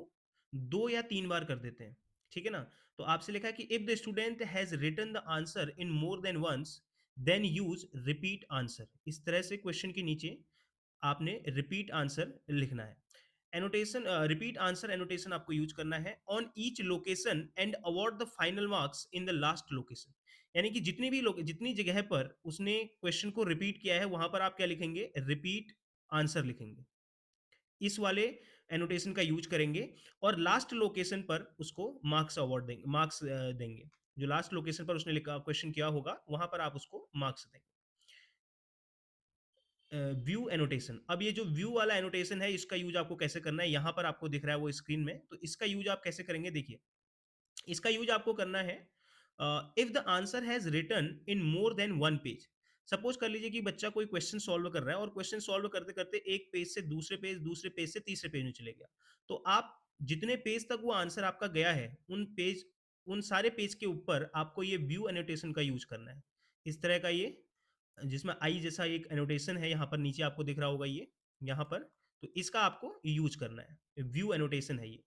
2 या 3 बार कर देते हैं। ठीक है ना? तो आपसे लिखा है कि if the student has written the answer in more than once, then use repeat answer. इस तरह से क्वेश्चन के नीचे आपने रिपीट आंसर लिखना है। एनोटेशन, रिपीट आंसर एनोटेशन आपको यूज़ करना है on each location and award the final marks in the last location. यानी कि जितनी जगह पर उसने क्वेश्चन को रिपीट किया है, वहां पर आप क्या लिखेंगे, रिपीट आंसर लिखेंगे। इस वाले एनोटेशन का यूज करेंगे, और लास्ट लोकेशन पर उसको मार्क्स अवार्ड देंगे, मार्क्स देंगे। जो लास्ट लोकेशन पर उसने लिखा क्वेश्चन किया होगा वहां पर आप उसको मार्क्स देंगे। View annotation. अब ये जो व्यू वाला एनोटेशन है, इसका यूज आपको कैसे करना है, यहाँ पर आपको दिख रहा है वो स्क्रीन में, तो इसका यूज आप कैसे करेंगे, देखिए। इसका यूज आपको करना है, if the answer has written in more than one page. Suppose कर लीजिए कि बच्चा कोई क्वेश्चन सॉल्व कर रहा है और क्वेश्चन सॉल्व करते करते एक पेज से दूसरे पेज से तीसरे पेज में चले गया, तो आप जितने पेज तक वो आंसर आपका गया है उन सारे पेज के ऊपर आपको ये व्यू एनोटेशन का यूज करना है। इस तरह का ये जिसमें आई जैसा एक एनोटेशन है, यहाँ पर नीचे आपको दिख रहा होगा ये यहाँ पर, तो इसका आपको यूज करना है, व्यू एनोटेशन है ये।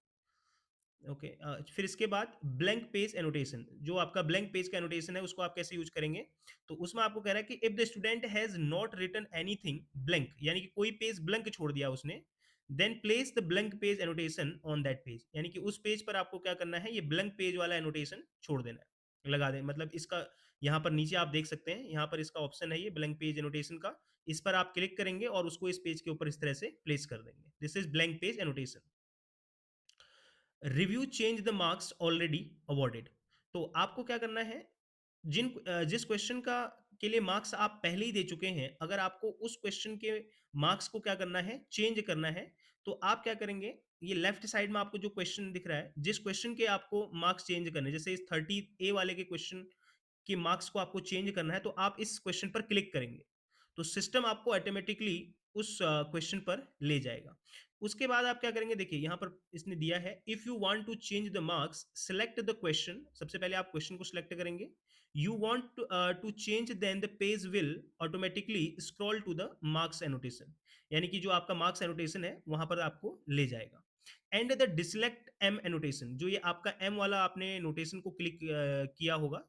ओके, फिर इसके बाद ब्लैंक पेज एनोटेशन, जो आपका ब्लैंक पेज का एनोटेशन है उसको आप कैसे यूज करेंगे, तो उसमें आपको कह रहा है कि if the student has not written anything blank, यानी कि कोई पेज ब्लैंक छोड़ दिया उसने, then place the blank page annotation on that page, यानी कि उस पेज पर आपको क्या करना है, ये ब्लैंक पेज वाला एनोटेशन छोड़ देना है, लगा दें, मतलब इसका यहाँ पर नीचे आप देख सकते हैं, यहाँ पर इसका ऑप्शन है ये ब्लैंक पेज एनोटेशन का, इस पर आप क्लिक करेंगे और उसको इस पेज के ऊपर इस तरह से प्लेस कर देंगे। This is blank page annotation. Review change the marks already awarded, तो आपको क्या करना है, जिस क्वेश्चन का के लिए मार्क्स आप पहले ही दे चुके हैं, अगर आपको उस क्वेश्चन के मार्क्स को क्या करना है, चेंज करना है, तो आप क्या करेंगे, ये लेफ्ट साइड में आपको जो क्वेश्चन दिख रहा है, जिस क्वेश्चन के आपको मार्क्स चेंज करने, जैसे इस 30A वाले के क्वेश्चन कि मार्क्स को आपको चेंज करना है, तो आप इस क्वेश्चन पर क्लिक करेंगे, तो सिस्टम आपको ऑटोमेटिकली उस क्वेश्चन पर ले जाएगा। उसके बाद आप क्या करेंगे, देखिए यहाँ पर इसने दिया है, if you want to change the marks select the question, सबसे पहले आप क्वेश्चन को सिलेक्ट करेंगे, you want to change, then the page will automatically scroll to the marks annotation, यानी कि जो आपका मार्क्स एनोटेशन है वहां पर आपको ले जाएगा। And the deselect M annotation, जो ये आपका एम वाला आपने नोटेशन को क्लिक किया होगा,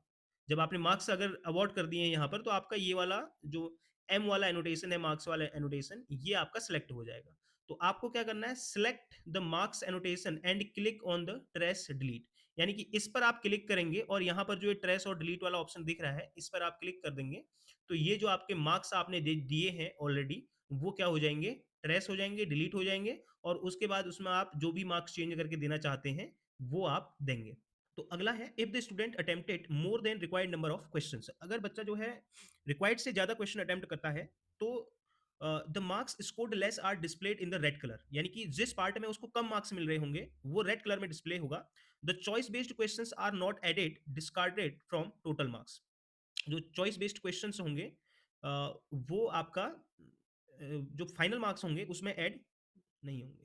जब आपने मार्क्स अगर अवॉर्ड कर दिए हैं यहाँ पर, तो आपका ये वाला जो एम वाला एनोटेशन है, मार्क्स वाला एनोटेशन, ये आपका सिलेक्ट हो जाएगा। तो आपको क्या करना है, select the marks annotation and click on the trace delete, यानी कि इस पर आप क्लिक करेंगे और यहाँ पर जो ये ट्रेस और डिलीट वाला ऑप्शन दिख रहा है, इस पर आप क्लिक कर देंगे, तो ये जो आपके मार्क्स आपने दिए हैं ऑलरेडी, वो क्या हो जाएंगे, ट्रेस हो जाएंगे, डिलीट हो जाएंगे, और उसके बाद उसमें आप जो भी मार्क्स चेंज करके देना चाहते हैं वो आप देंगे। तो अगला है, if the student attempted more than required number of questions, अगर बच्चा जो है रिक्वायर्ड से ज्यादा क्वेश्चन अटेम्प्ट करता है, तो the marks scored less are displayed in the red colour, यानी कि जिस पार्ट में उसको कम मार्क्स मिल रहे होंगे वो रेड कलर में डिस्प्ले होगा। The choice based questions are not added discarded from total marks, जो चॉइस बेस्ड क्वेश्चंस होंगे वो आपका जो फाइनल मार्क्स होंगे उसमें ऐड नहीं होंगे।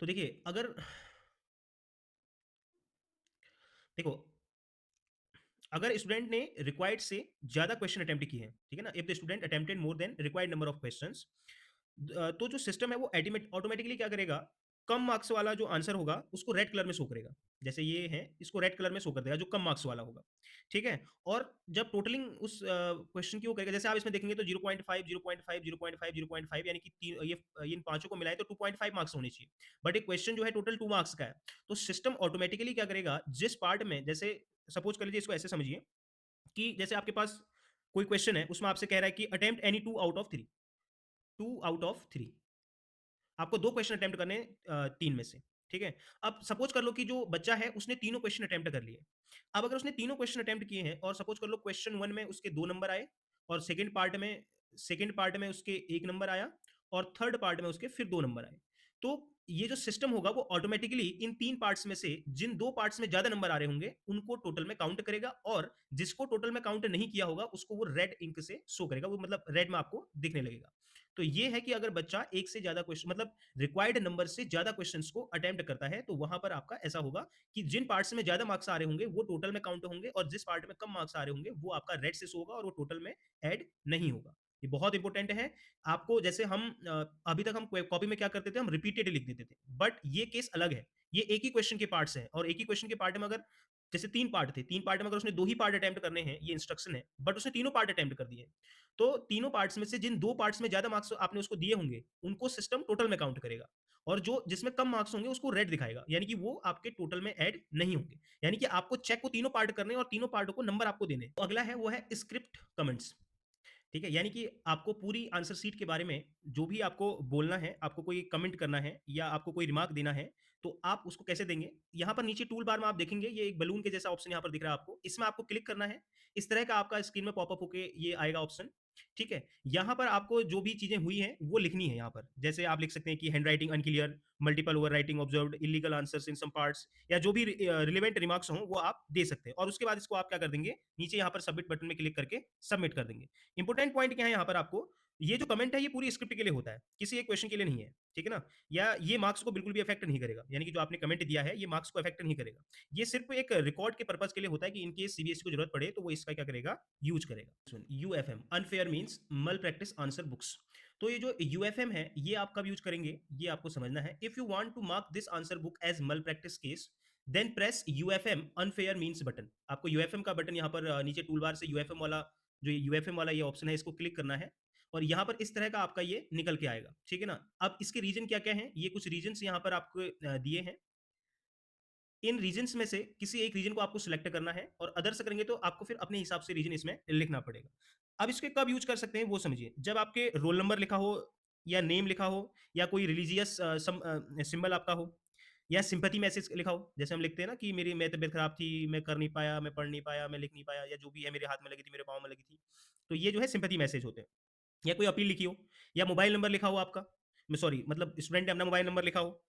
तो देखिए, अगर देखो, अगर स्टूडेंट ने रिक्वायर्ड से ज्यादा क्वेश्चन अटेम्प्ट किए हैं, ठीक है ना, if the student attempted more than required number of questions, तो जो सिस्टम है वो ऑटोमेटिकली क्या करेगा, कम मार्क्स वाला जो आंसर होगा उसको रेड कलर में शो करेगा, जैसे ये है, इसको रेड कलर में शो कर देगा जो कम मार्क्स वाला होगा, ठीक है। और जब टोटलिंग उस क्वेश्चन की वो करेगा, जैसे आप इसमें देखेंगे तो 0.5 0.5 0.5 0.5, यानी कि ये इन पांचों को मिलाए तो 2.5 मार्क्स होने चाहिए, बट एक क्वेश्चन जो है टोटल 2 मार्क्स का है, तो सिस्टम ऑटोमेटिकली क्या करेगा, जिस पार्ट में, जैसे सपोज कर लीजिए, इसको ऐसे समझिए कि जैसे आपके पास कोई क्वेश्चन है, उसमें आपसे कह रहा है कि attempt any 2 out of 3, 2 out of 3, आपको 2 क्वेश्चन अटेम्प्ट करने 3 में से, ठीक है। अब सपोज कर लो कि जो बच्चा है उसने तीनों क्वेश्चन अटेम्प्ट कर लिए, अब अगर उसने तीनों क्वेश्चन अटेम्प्ट किए हैं और सपोज कर लो क्वेश्चन 1 में उसके 2 नंबर आए, और सेकेंड पार्ट में उसके 1 नंबर आया, और थर्ड पार्ट में उसके फिर 2 नंबर आए, तो ये जो सिस्टम होगा वो ऑटोमेटिकली इन 3 पार्ट्स में से जिन 2 पार्ट्स में ज्यादा नंबर आ रहे होंगे उनको टोटल में काउंट करेगा, और जिसको टोटल में काउंट नहीं किया होगा उसको वो रेड इंक से शो करेगा, वो मतलब रेड में आपको दिखने लगेगा। तो ये है कि अगर बच्चा एक से ज्यादा क्वेश्चन, मतलब रिक्वायर्ड नंबर से ज्यादा क्वेश्चंस को अटेम्प्ट करता है, तो वहां पर आपका ऐसा होगा कि जिन पार्ट्स में ज्यादा मार्क्स आ रहे होंगे वो टोटल में काउंट होंगे, और जिस पार्ट में कम मार्क्स आ रहे होंगे वो आपका रेड से शो होगा और वो टोटल में ऐड नहीं होगा। ये बहुत इंपॉर्टेंट है आपको, जैसे हम अभी तक हम कॉपी में क्या करते थे, हम रिपीटेड लिख देते थे, बट ये केस अलग है, ये एक ही क्वेश्चन के पार्ट्स हैं, और एक ही क्वेश्चन के पार्ट में अगर जैसे 3 पार्ट थे, 3 पार्ट में अगर उसने 2 ही पार्ट अटेम्प्ट करने हैं, ये इंस्ट्रक्शन है, बट उसने तीनों पार्ट अटेम्प्ट कर दिए, तो तीनों पार्ट्स में से जिन 2 पार्ट्स में ज्यादा मार्क्स आपने उसको दिए होंगे उनको सिस्टम टोटल में काउंट करेगा, और जो जिसमें कम मार्क्स होंगे उसको रेड दिखाएगा, यानी कि वो आपके टोटल में ऐड नहीं होंगे, यानी कि आपको चेक को तीनों पार्ट करने और तीनों पार्टों को नंबर आपको देने। तो अगला है वो है स्क्रिप्ट कमेंट्स, ठीक है, यानी कि आपको पूरी आंसर शीट के बारे में जो भी आपको बोलना है, आपको कोई कमेंट करना है या आपको कोई रिमार्क देना है, तो आप उसको कैसे देंगे। यहाँ पर नीचे टूल बार में आप देखेंगे ये एक बलून के जैसा ऑप्शन यहाँ पर दिख रहा है आपको, इसमें आपको क्लिक करना है, इस तरह का आपका स्क्रीन में पॉपअप होके ये आएगा ऑप्शन, ठीक है? यहाँ पर आपको जो भी चीज़ें हुई हैं, वो लिखनी है यहाँ पर। जैसे आप लिख सकते हैं कि handwriting unclear, multiple overwriting observed, illegal answers in some parts, या जो भी रिलेवेंट रिमार्क्स हों, वो आप दे सकते हैं। और उसके बाद इसको आप क्या कर देंगे, नीचे यहाँ पर सबमिट बटन में क्लिक करके सबमिट कर देंगे। इंपॉर्टेंट पॉइंट क्या है यहाँ पर आपको, ये जो कमेंट है ये पूरी स्क्रिप्ट के लिए होता है, किसी एक क्वेश्चन के लिए नहीं है, ठीक है ना? या ये मार्क्स को बिल्कुल भी अफेक्ट नहीं करेगा, यानी कि जो आपने कमेंट दिया है, ये मार्क्स को अफेक्ट नहीं करेगा। ये सिर्फ एक रिकॉर्ड के पर्पस के लिए होता है कि इन केस सीबीएसई को जरूरत पड़े तो वो इसका क्या करेगा, यूज करेगा। यूएफएम अनफेयर मींस मल प्रैक्टिस आंसर बुक्स। तो ये जो यूएफएम है ये आप कब यूज करेंगे, ये आपको समझना है। If you want to mark this answer book as malpractice case, then press UFM unfair means button. आपको यूएफएम का बटन यहाँ पर नीचे टूल बार से यूएफएम वाला, जो यूएफएम वाला ये ऑप्शन है, इसको क्लिक करना है और यहाँ पर इस तरह का आपका ये निकल के आएगा, ठीक है ना? अब इसके रीजन क्या क्या है, ये कुछ रीजन यहाँ पर आपको दिए हैं। इन रीजन्स में से किसी एक रीजन को आपको सिलेक्ट करना है और अदर से करेंगे तो आपको फिर अपने हिसाब से रीजन इसमें लिखना पड़ेगा। अब इसके कब यूज कर सकते हैं वो समझिए, जब आपके रोल नंबर लिखा हो, या नेम लिखा हो, या कोई रिलीजियस सिंबल आपका हो, या सिंपैथी मैसेज लिखा हो। जैसे हम लिखते हैं ना कि मेरी तबीयत खराब थी, मैं कर नहीं पाया, मैं पढ़ नहीं पाया, मैं लिख नहीं पाया, या जो भी है, मेरे हाथ में लगी थी, मेरे पाँव में लगी थी। तो ये जो है सिंपैथी मैसेज होते हैं। या कोई अपील लिखी हो, या मोबाइल नंबर लिखा हो आपका, मैं सॉरी मतलब स्टूडेंट ने अपना मोबाइल नंबर लिखा हो,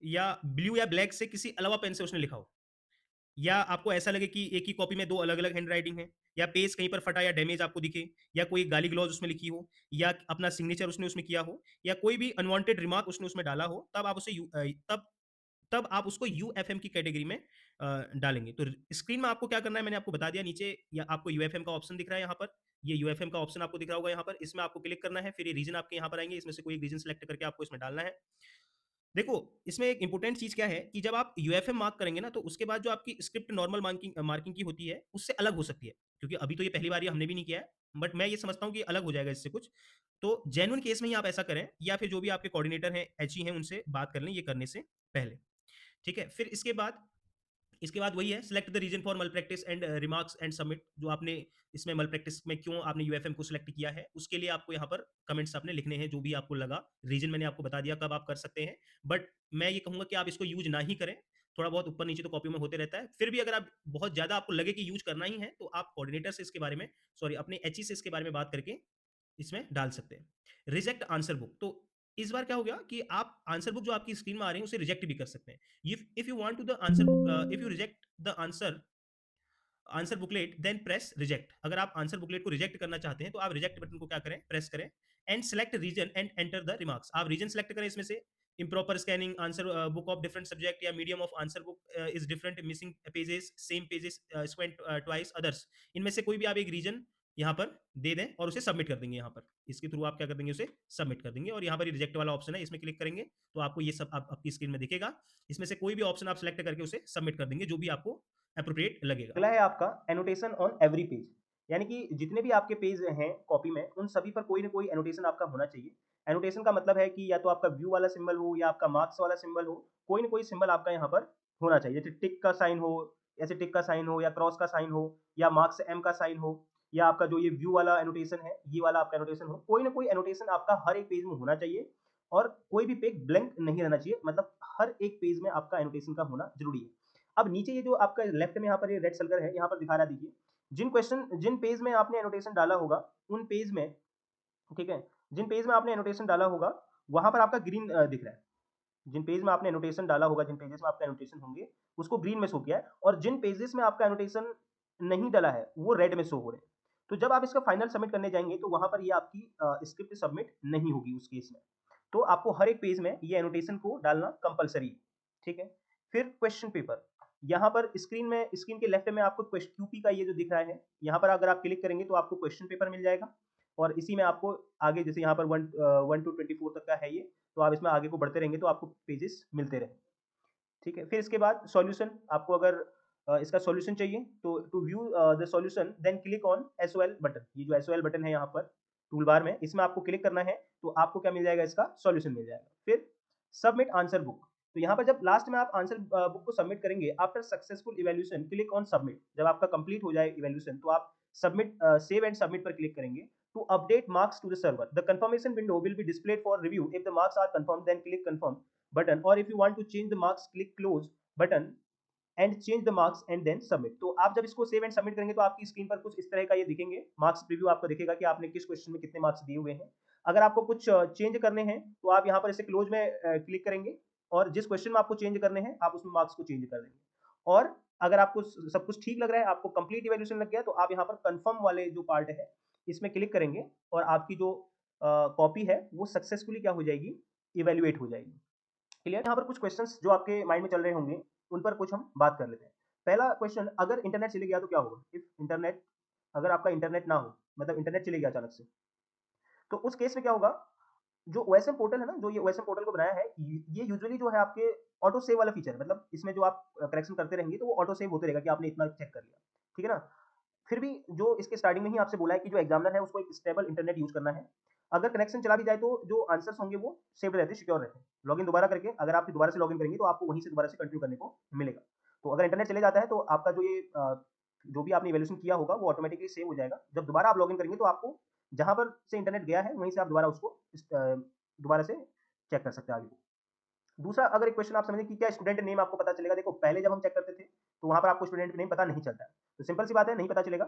या ब्लू या ब्लैक से किसी अलावा पेन से उसने लिखा हो, या आपको ऐसा लगे कि एक ही कॉपी में दो अलग अलग हैंड राइटिंग है, या पेज कहीं पर फटा या डैमेज आपको दिखे, या कोई गाली ग्लौज उसमें लिखी हो, या अपना सिग्नेचर उसने उसमें किया हो, या कोई भी अनवांटेड रिमार्क उसने उसमें डाला हो, तब आप उसे तब तब आप उसको यूएफएम की कैटेगरी में डालेंगे। तो स्क्रीन में आपको क्या करना है, मैंने आपको बता दिया। नीचे या आपको यूएफएम का ऑप्शन दिख रहा है यहाँ पर, ये यूएफएम का ऑप्शन आपको दिख रहा होगा यहाँ पर, इसमें आपको क्लिक करना है। फिर ये रीजन आपके यहाँ पर आएंगे, इसमें से कोई एक रीजन सेलेक्ट करके आपको इसमें डालना है। देखो, इसमें एक इंपॉर्टेंट चीज क्या है कि जब आप यूएफएम मार्क करेंगे ना, तो उसके बाद जो आपकी स्क्रिप्ट नॉर्मल मार्किंग मार्किंग की होती है, उससे अलग हो सकती है। क्योंकि अभी तो ये पहली बार, ये हमने भी नहीं किया है, बट मैं ये समझता हूँ कि अलग हो जाएगा इससे कुछ। तो जेन्युइन केस में ही आप ऐसा करें, या फिर जो भी आपके कोऑर्डिनेटर हैं, एचई हैं, उनसे बात कर लें ये करने से पहले, ठीक है? फिर इसके बाद वही है, सिलेक्ट द रीजन फॉर मल practice and remarks and submit. जो आपने इसमें मल प्रैक्टिस में क्यों आपने यूएफएम को सिलेक्ट किया है, उसके लिए आपको यहाँ पर कमेंट्स आपने लिखने हैं, जो भी आपको लगा। रीजन मैंने आपको बता दिया कब आप कर सकते हैं, बट मैं ये कहूँगा कि आप इसको यूज ना ही करें। थोड़ा बहुत ऊपर नीचे तो कॉपी में होते रहता है। फिर भी अगर आप बहुत ज़्यादा आपको लगे कि यूज करना ही है, तो आप कोऑर्डिनेटर से इसके बारे में, सॉरी अपने एचई से इसके बारे में बात करके इसमें डाल सकते हैं। रिजेक्ट आंसर बुक, तो इस बार क्या हो गया कि आप आंसर बुक जो आपकी स्क्रीन में आ रही है उसे रिजेक्ट भी कर सकते हैं। If you want to the answer book, if you reject the answer booklet, then press reject. अगर आप आंसर बुकलेट को रिजेक्ट करना चाहते हैं तो आप रिजेक्ट बटन को क्या करें, प्रेस करें, and select reason and enter the remarks. आप रीजन सेलेक्ट करें इसमें से, improper scanning, answer book of different subject, या medium of answer book is different, missing pages, same pages spent twice, others. इनमें से कोई भी आप एक रीजन यहाँ पर दे दें और उसे सबमिट कर देंगे। यहाँ पर इसके थ्रू आप क्या कर देंगे, उसे सबमिट कर देंगे। और यहाँ पर रिजेक्ट वाला ऑप्शन है, इसमें क्लिक करेंगे तो आपको ये सब आपकी स्क्रीन में दिखेगा। इसमें से कोई भी ऑप्शन आप सेलेक्ट करके उसे सबमिट कर देंगे, जो भी आपको अप्रोप्रिएट लगेगा। अगला है आपका एनोटेशन ऑन एवरी पेज, यानी कि जितने भी आपके पेज हैं कॉपी में, उन सभी पर कोई ना कोई एनोटेशन आपका होना चाहिए। एनोटेशन का मतलब है कि या तो आपका व्यू वाला सिंबल हो, या आपका मार्क्स वाला सिंबल हो, कोई ना कोई सिंबल आपका यहाँ पर होना चाहिए। जैसे टिक का साइन हो, ऐसे टिक का साइन हो, या क्रॉस का साइन हो, या मार्क्स एम का साइन हो, या आपका जो ये व्यू वाला एनोटेशन है, ये वाला आपका एनोटेशन हो, कोई ना कोई एनोटेशन आपका हर एक पेज में होना चाहिए। और कोई भी पेज ब्लैंक नहीं रहना चाहिए, मतलब हर एक पेज में आपका एनोटेशन का होना जरूरी है। अब नीचे ये जो आपका लेफ्ट में यहाँ पर ये रेड सर्कल है, यहाँ पर दिखा रहा देखिए, जिन पेज में आपने एनोटेशन डाला होगा, उन पेज में, ठीक है, जिन पेज में आपने एनोटेशन डाला होगा, वहां पर आपका ग्रीन दिख रहा है। जिन पेज में आपने एनोटेशन डाला होगा, जिन पेजेस में आपका एनोटेशन होंगे, उसको ग्रीन में शो किया है, और जिन पेजेस में आपका एनोटेशन नहीं डाला है वो रेड में शो हो रहे हैं। तो जब आप इसका फाइनल सबमिट करने जाएंगे तो वहां पर ये आपकी स्क्रिप्ट सबमिट नहीं होगी उस केस में। तो आपको हर एक पेज में ये एनोटेशन को डालना कंपलसरी है, ठीक है। फिर क्वेश्चन पेपर, यहाँ पर स्क्रीन के लेफ्ट में आपको क्यूपी का ये जो दिख रहा है, यहाँ पर अगर आप क्लिक करेंगे तो आपको क्वेश्चन पेपर मिल जाएगा। और इसी में आपको आगे, जैसे यहाँ पर 1 to 24 तक का है ये, तो आप इसमें आगे को बढ़ते रहेंगे तो आपको पेजेस मिलते रहे, ठीक है। फिर इसके बाद सॉल्यूशन, आपको अगर इसका सॉल्यूशन चाहिए तो to view the solution then click on SOL button. ये जो एसओएल बटन है यहाँ पर टूल बार में, इसमें आपको क्लिक करना है तो आपको क्या मिल जाएगा, इसका सॉल्यूशन मिल जाएगा। फिर सबमिट आंसर बुक, तो यहाँ पर जब लास्ट में आप आंसर बुक को सबमिट करेंगे, after successful evaluation click on submit. जब आपका कंप्लीट हो जाए इवैल्यूएशन तो आप सबमिट, सेव एंड सबमिट पर क्लिक करेंगे to update marks to the server. The confirmation window will be displayed for review. If the marks are confirmed, then click confirm button, or if you want to change the marks, click close button. And change the marks and then submit. तो आप जब इसको save and submit करेंगे तो आपकी screen पर कुछ इस तरह का ये दिखेंगे, मार्क्स प्रीव्यू आपको दिखेगा कि आपने किस क्वेश्चन में कितने मार्क्स दिए हुए हैं। अगर आपको कुछ चेंज करने हैं तो आप यहाँ पर इसे क्लोज में क्लिक करेंगे और जिस क्वेश्चन में आपको चेंज करने हैं आप उसमें मार्क्स को चेंज कर देंगे। और अगर आपको सब कुछ ठीक लग रहा है, आपको कंप्लीट इवैल्यूएशन लग गया, तो आप यहाँ पर कंफर्म वाले जो पार्ट है इसमें क्लिक करेंगे और आपकी जो कॉपी है वो सक्सेसफुली क्या हो जाएगी, इवैल्यूएट हो जाएगी। क्लियर? यहाँ पर कुछ क्वेश्चंस जो आपके माइंड में चल रहे होंगे उन पर कुछ हम बात कर लेते हैं। पहला क्वेश्चन, अगर इंटरनेट चले गया तो क्या होगा? इफ इंटरनेट, अगर आपका इंटरनेट ना हो, मतलब इंटरनेट चले गया अचानक से, तो उस केस में क्या होगा? जो ओएसएम पोर्टल है ना, जो ये ओएसएम पोर्टल को बनाया है, ये यूजुअली जो है आपके ऑटो सेव वाला फीचर है, मतलब इसमें जो आप करेक्शन करते रहेंगे तो वो ऑटो सेव होते रहेगा कि आपने इतना चेक कर लिया, ठीक है ना? फिर भी जो इसके स्टार्टिंग में ही आपसे बोला है कि जो एग्जामिनर है उसको एक स्टेबल इंटरनेट यूज करना है। अगर कनेक्शन चला भी जाए तो जो आंसर्स होंगे वो सेव्ड रहते हैं, सिक्योर रहते हैं। लॉगिन दोबारा करके अगर आप दोबारा से लॉगिन करेंगे तो आपको वहीं से दोबारा से कंटिन्यू करने को मिलेगा। तो अगर इंटरनेट चले जाता है तो आपका जो ये जो भी आपने इवैल्यूएशन किया होगा वो ऑटोमेटिकली सेव हो जाएगा। जब दोबारा आप लॉगिन करेंगे तो आपको जहाँ पर से इंटरनेट गया है वहीं से आप दोबारा उसको दोबारा से चेक कर सकते हैं आगे को। दूसरा, अगर एक क्वेश्चन आप समझें कि क्या स्टूडेंट नेम आपको पता चलेगा? देखो, पहले जब हम चेक करते थे तो वहाँ पर आपको स्टूडेंट नेम पता नहीं चलता है, तो सिंपल सी बात है, नहीं पता चलेगा,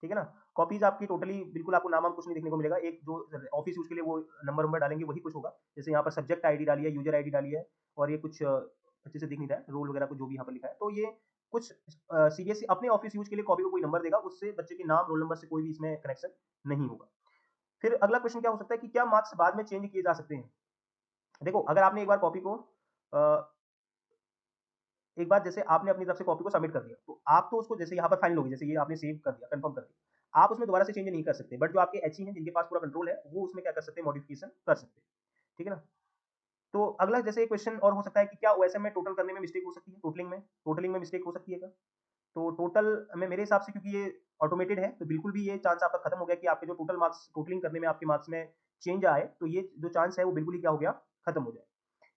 ठीक है ना? कॉपीज आपकी टोटली बिल्कुल आपको नाम कुछ नहीं देखने को मिलेगा। एक जो ऑफिस यूज के लिए वो नंबर वंबर डालेंगे वही कुछ होगा। जैसे यहाँ पर सब्जेक्ट आईडी डाली है, यूजर आईडी डाली है, और ये कुछ अच्छे से दिख नहीं रहा है, रोल वगैरह कुछ जो भी यहाँ पर लिखा है। तो ये कुछ सीबीएसई अपने ऑफिस यूज के लिए कॉपी को कोई नंबर देगा, उससे बच्चे के नाम, रोल नंबर से कोई भी इसमें कनेक्शन नहीं होगा। फिर अगला क्वेश्चन क्या हो सकता है कि क्या मार्क्स बाद में चेंज किए जा सकते हैं? देखो, अगर आपने एक बार कॉपी को एक बार जैसे आपने अपनी तरफ से कॉपी को सबमिट कर दिया, तो आप तो उसको जैसे यहाँ पर फाइनल होगी, जैसे ये आपने सेव कर दिया, कंफर्म कर दिया, आप उसमें दोबारा से चेंज नहीं कर सकते। बट जो आपके एचई हैं, जिनके पास पूरा कंट्रोल है, वो उसमें क्या कर सकते हैं, मॉडिफिकेशन कर सकते हैं, ठीक है ना? तो अगला जैसे क्वेश्चन और हो सकता है कि क्या ओएसएम में टोटल करने में मिस्टेक हो सकती है? टोटलिंग में मिस्टेक हो सकती है क्या? तो टोटल में मेरे हिसाब से, क्योंकि ये ऑटोमेटेड है, तो बिल्कुल भी ये चांस आपका खत्म हो गया कि आपके जो टोटल मार्क्स, टोटलिंग करने में आपके मार्क्स में चेंज आए, तो ये जो चांस है वो बिल्कुल ही क्या हो गया, खत्म हो जाए।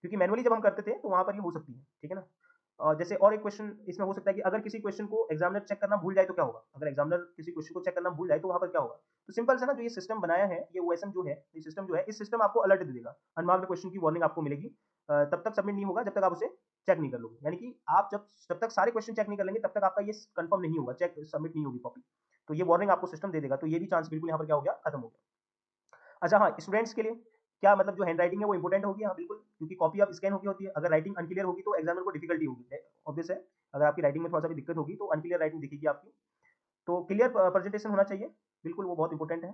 क्योंकि मैनुअली जब हम करते थे तो वहाँ पर ये हो सकती है, ठीक है ना? जैसे और एक क्वेश्चन इसमें हो सकता है कि अगर किसी क्वेश्चन को एग्जामिनर चेक करना भूल जाए तो क्या होगा? अगर एग्जामिनर किसी क्वेश्चन को चेक करना भूल जाए तो वहाँ पर क्या होगा? तो सिंपल सा ना, जो ये सिस्टम बनाया है, ये ओएसएम जो है, ये सिस्टम जो है, इस सिस्टम आपको अलर्ट दे देगा, अनमार्क्ड क्वेश्चन की वार्निंग आपको मिलेगी। तब तक सबमिट नहीं होगा जब तक आप उसे चेक नहीं कर लोगे। यानी कि आप जब तक सारे क्वेश्चन चेक नहीं कर लेंगे तब तक आपका ये कंफर्म नहीं होगा, चेक सबमिट नहीं होगी कॉपी। तो ये वार्निंग आपको सिस्टम दे देगा, तो ये भी चांस बिल्कुल यहाँ पर क्या हो गया, खत्म हो गया। अच्छा हाँ, स्टूडेंट्स के लिए क्या, मतलब जो हैंडराइटिंग है वो इंपॉर्टेंट होगी? हाँ बिल्कुल, क्योंकि कॉपी अब स्कैन होगी होती है। अगर राइटिंग अनक्लियर होगी तो एग्जामिनर को डिफिकल्टी होगी, ऑब्वियस है। अगर आपकी राइटिंग में थोड़ा सा भी दिक्कत होगी तो अनक्लियर राइटिंग दिखेगी आपकी। तो क्लियर प्रेजेंटेशन होना चाहिए, बिल्कुल वो बहुत इंपॉर्टेंट है।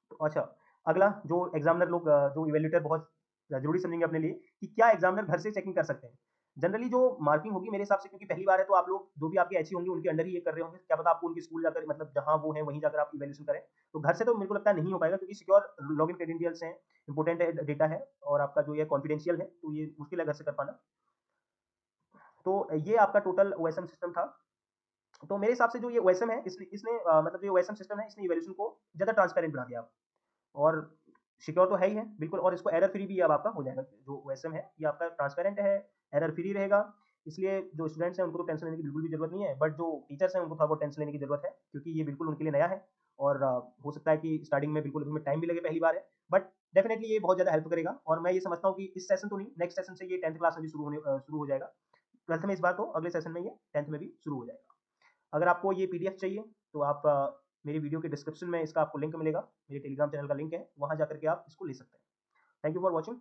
तो अच्छा, अगला जो एग्जामिनर लोग जो इवैल्यूएटर बहुत जरूरी समझेंगे अपने लिए, कि क्या एग्जामिनर घर से चेकिंग कर सकते हैं? जनरली जो मार्किंग होगी मेरे हिसाब से, क्योंकि पहली बार है, तो आप लोग जो भी आपके एचई होंगे उनके अंडर ही ये कर रहे होंगे, क्या पता आपको उनके स्कूल जाकर, मतलब जहाँ वो है वहीं जाकर आप इवैल्यूएशन करें। तो घर से तो मेरे को लगता है नहीं हो पाएगा, क्योंकि सिक्योर लॉगिन क्रेडेंशियल्स हैं, इंपॉर्टेंट है, डेटा है, और आपका जो ये कॉन्फिडेंशियल है, तो ये मुश्किल है घर से कर पाना। तो ये आपका टोटल ओएसएम सिस्टम था। तो मेरे हिसाब से जो ये ओएसएम है, इसने इसने मतलब जो ओएसएम सिस्टम है, इसने इवैल्यूएशन को ज़्यादा ट्रांसपेरेंट बना दिया। और सिक्योर तो है ही है, बिल्कुल, और इसको एरर फ्री भी अब आपका हो जाएगा। जो ओएसएम है ये आपका ट्रांसपेरेंट है, एरर फ्री रहेगा। इसलिए जो स्टूडेंट्स हैं उनको तो टेंशन लेने की बिल्कुल भी जरूरत नहीं है, बट जो टीचर्स हैं उनको थोड़ा बहुत टेंशन लेने की जरूरत है, क्योंकि ये बिल्कुल उनके लिए नया है। और हो सकता है कि स्टार्टिंग में बिल्कुल इसमें टाइम भी लगे, पहली बार है, बट डेफिनेटली ये बहुत ज़्यादा हेल्प करेगा। और मैं ये समझता हूँ कि इस सेशन तो नहीं, नेक्स्ट सेशन से ये 10th क्लास में भी शुरू हो जाएगा। 12th में इस बार, तो अगले सेशन में ये 10th में भी शुरू हो जाएगा। अगर आपको ये पीडीएफ चाहिए तो आप मेरी वीडियो के डिस्क्रिप्शन में इसका आपको लिंक मिलेगा, मेरे टेलीग्राम चैनल का लिंक है, वहाँ जाकर के आप इसको ले सकते हैं। Thank you for watching.